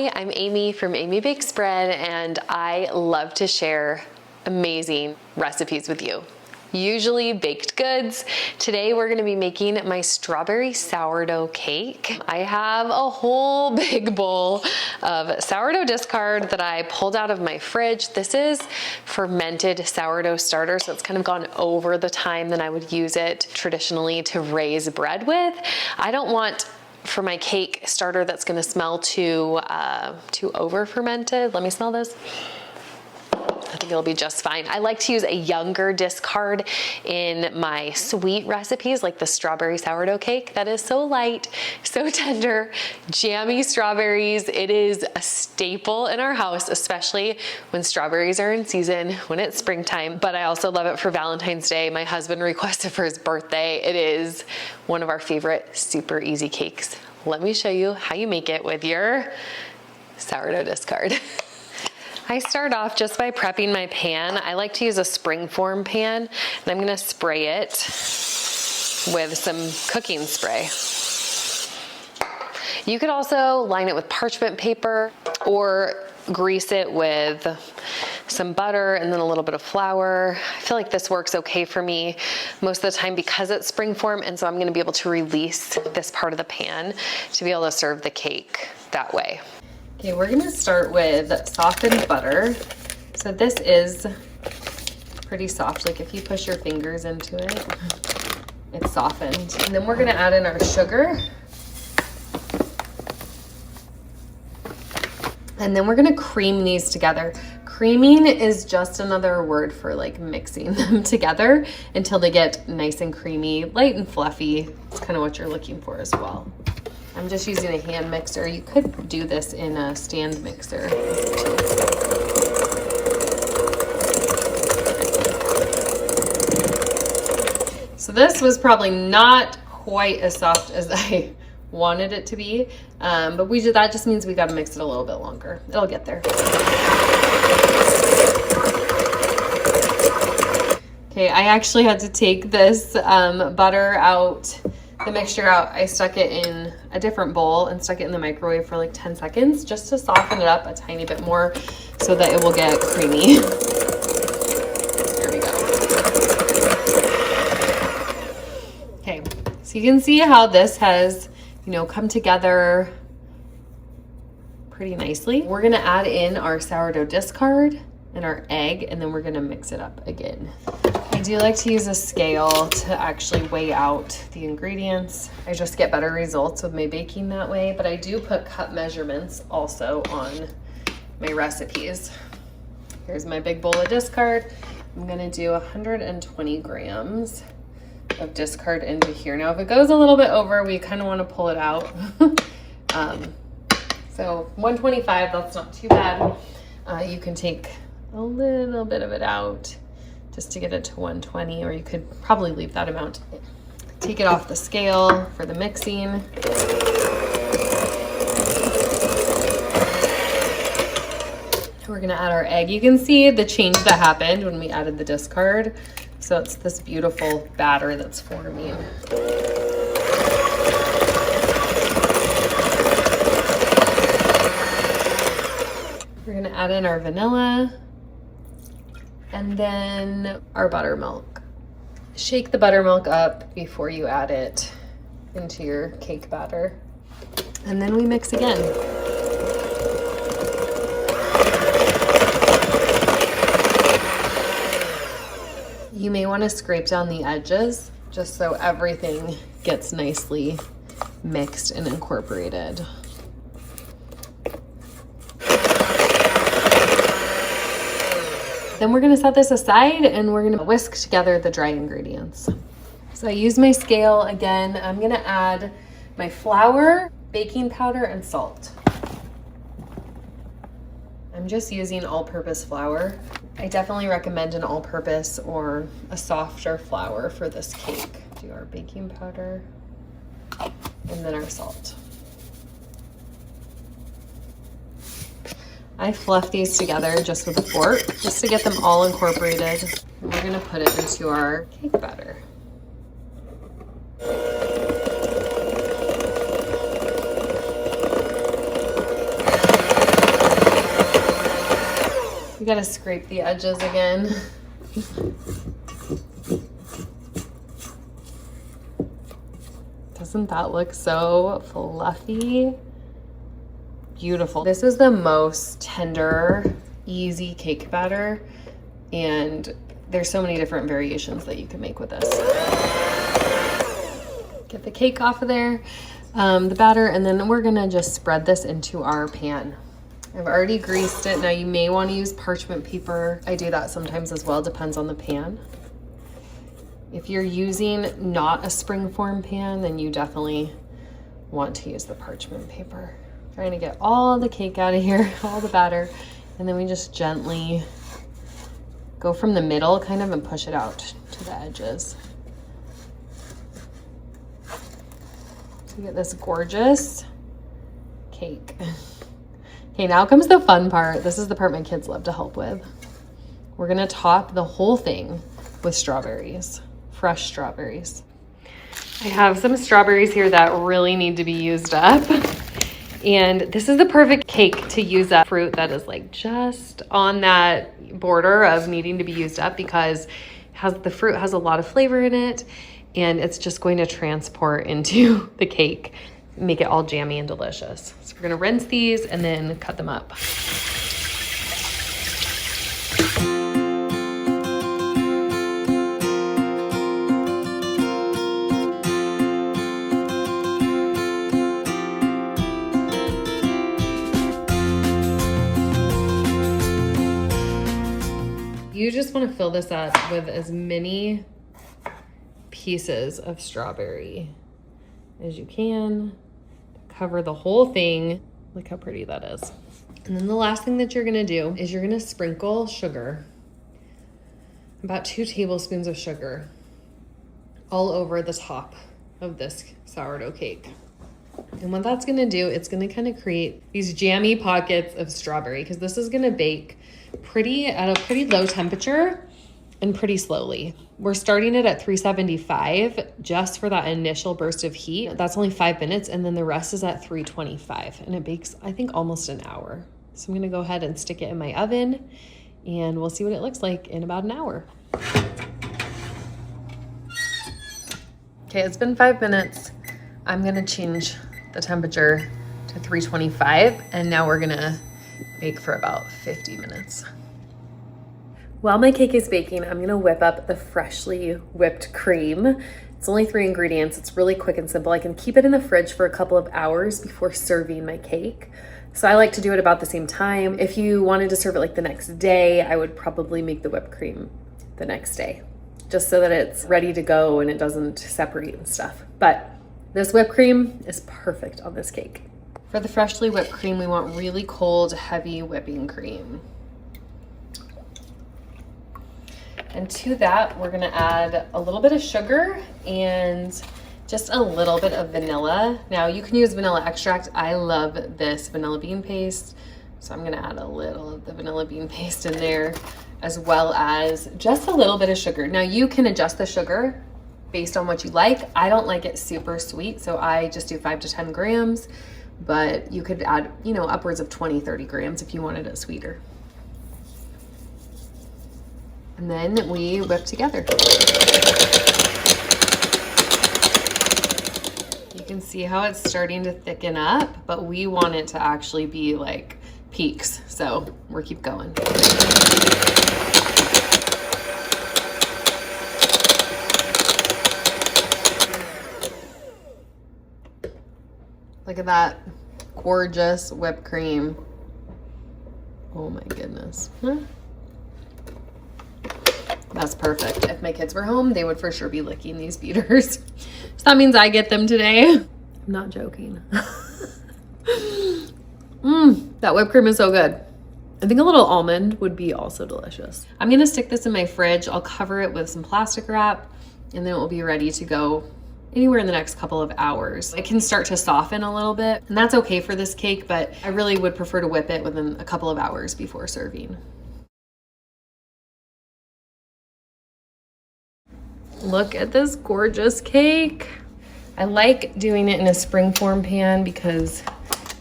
Hi, I'm Amy from Amy Bakes Bread, and I love to share amazing recipes with you. Usually baked goods. Today we're gonna be making my strawberry sourdough cake. I have a whole big bowl of sourdough discard that I pulled out of my fridge. This is fermented sourdough starter, so it's kind of gone over the time that I would use it traditionally to raise bread with. I don't want for my cake starter that's gonna smell too over fermented. Let me smell this. I think it'll be just fine. I like to use a younger discard in my sweet recipes, like the strawberry sourdough cake. That is so light, so tender, jammy strawberries. It is a staple in our house, especially when strawberries are in season, when it's springtime. But I also love it for Valentine's Day. My husband requested for his birthday. It is one of our favorite super easy cakes. Let me show you how you make it with your sourdough discard. I start off just by prepping my pan. I like to use a springform pan, and I'm gonna spray it with some cooking spray. You could also line it with parchment paper or grease it with some butter and then a little bit of flour. I feel like this works okay for me most of the time because it's springform, and so I'm gonna be able to release this part of the pan to be able to serve the cake that way. Okay, we're gonna start with softened butter. So this is pretty soft. Like if you push your fingers into it, it's softened. And then we're gonna add in our sugar. And then we're gonna cream these together. Creaming is just another word for like mixing them together until they get nice and creamy, light and fluffy. It's kind of what you're looking for as well. I'm just using a hand mixer. You could do this in a stand mixer. So this was probably not quite as soft as I wanted it to be, but that just means we gotta mix it a little bit longer. It'll get there. Okay, I actually had to take this butter out, the mixture out. I stuck it in a different bowl and stuck it in the microwave for like 10 seconds just to soften it up a tiny bit more so that it will get creamy. There we go. Okay, so you can see how this has, come together pretty nicely. We're gonna add in our sourdough discard and our egg, and then we're gonna mix it up again. I do like to use a scale to actually weigh out the ingredients. I just get better results with my baking that way, but I do put cup measurements also on my recipes. Here's my big bowl of discard. I'm gonna do 120 grams of discard into here. Now, if it goes a little bit over, we kind of want to pull it out. So 125, that's not too bad. You can take a little bit of it out just to get it to 120, or you could probably leave that amount. Take it off the scale for the mixing. We're gonna add our egg. You can see the change that happened when we added the discard. So it's this beautiful batter that's forming. We're gonna add in our vanilla and then our buttermilk. Shake the buttermilk up before you add it into your cake batter. And then we mix again. You may want to scrape down the edges just so everything gets nicely mixed and incorporated. Then we're gonna set this aside and we're gonna whisk together the dry ingredients. So I use my scale again. I'm gonna add my flour, baking powder, and salt. I'm just using all-purpose flour. I definitely recommend an all-purpose or a softer flour for this cake. Do our baking powder and then our salt. I fluff these together just with a fork, just to get them all incorporated. And we're gonna put it into our cake batter. We gotta scrape the edges again. Doesn't that look so fluffy? Beautiful. This is the most tender, easy cake batter, and there's so many different variations that you can make with this. Get the cake off of there, the batter, and then we're gonna just spread this into our pan. I've already greased it. Now you may want to use parchment paper. I do that sometimes as well, depends on the pan. If you're using not a springform pan, then you definitely want to use the parchment paper. Trying to get all the cake out of here, all the batter, and then we just gently go from the middle kind of and push it out to the edges. So you get this gorgeous cake. Okay, now comes the fun part. This is the part my kids love to help with. We're gonna top the whole thing with strawberries, fresh strawberries. I have some strawberries here that really need to be used up. And this is the perfect cake to use up fruit that is like just on that border of needing to be used up, because the fruit has a lot of flavor in it, and it's just going to transport into the cake, make it all jammy and delicious. So we're gonna rinse these and then cut them up. You just want to fill this up with as many pieces of strawberry as you can. Cover the whole thing. Look how pretty that is. And then the last thing that you're going to do is you're going to sprinkle sugar, about 2 tablespoons of sugar, all over the top of this sourdough cake. And what that's going to do, it's going to kind of create these jammy pockets of strawberry, because this is going to bake at a pretty low temperature and pretty slowly. We're starting it at 375 just for that initial burst of heat. That's only 5 minutes, and then the rest is at 325, and it bakes, I think, almost an hour. So I'm gonna go ahead and stick it in my oven, and we'll see what it looks like in about an hour. Okay, it's been 5 minutes. I'm gonna change the temperature to 325, and now we're gonna bake for about 50 minutes. While my cake is baking, I'm gonna whip up the freshly whipped cream. It's only 3 ingredients. It's really quick and simple. I can keep it in the fridge for a couple of hours before serving my cake. So I like to do it about the same time. If you wanted to serve it like the next day, I would probably make the whipped cream the next day, just so that it's ready to go and it doesn't separate and stuff. But this whipped cream is perfect on this cake. For the freshly whipped cream, we want really cold, heavy whipping cream. And to that, we're gonna add a little bit of sugar and just a little bit of vanilla. Now you can use vanilla extract. I love this vanilla bean paste. So I'm gonna add a little of the vanilla bean paste in there, as well as just a little bit of sugar. Now you can adjust the sugar based on what you like. I don't like it super sweet, so I just do 5 to 10 grams, but you could add, upwards of 20, 30 grams if you wanted it sweeter. And then we whip together. You can see how it's starting to thicken up, but we want it to actually be like peaks. So we'll keep going. Look at that gorgeous whipped cream. Oh my goodness. Huh? That's perfect. If my kids were home, they would for sure be licking these beaters. So that means I get them today. I'm not joking. That whipped cream is so good. I think a little almond would be also delicious. I'm gonna stick this in my fridge. I'll cover it with some plastic wrap, and then it will be ready to go anywhere in the next couple of hours. It can start to soften a little bit, and that's okay for this cake, but I really would prefer to whip it within a couple of hours before serving. Look at this gorgeous cake. I like doing it in a springform pan because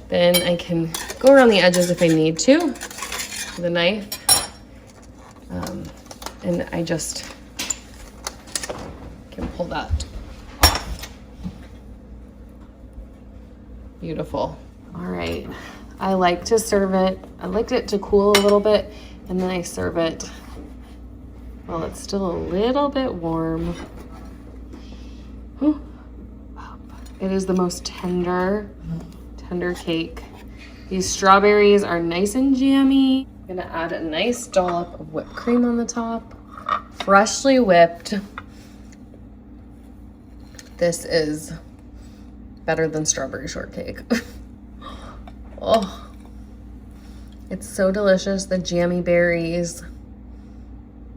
then I can go around the edges if I need to with a knife. And I just can pull that off. Beautiful. All right. I like to serve it. I like it to cool a little bit, and then I serve it while it's still a little bit warm. Whew. It is the most tender cake. These strawberries are nice and jammy. I'm gonna add a nice dollop of whipped cream on the top. Freshly whipped. This is better than strawberry shortcake. Oh, it's so delicious. The jammy berries.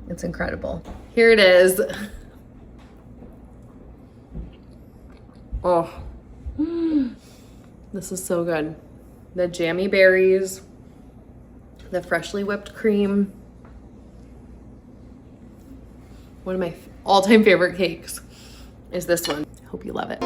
It's incredible. Here it is. Oh, this is so good. The jammy berries, the freshly whipped cream. One of my all-time favorite cakes is this one. Hope you love it.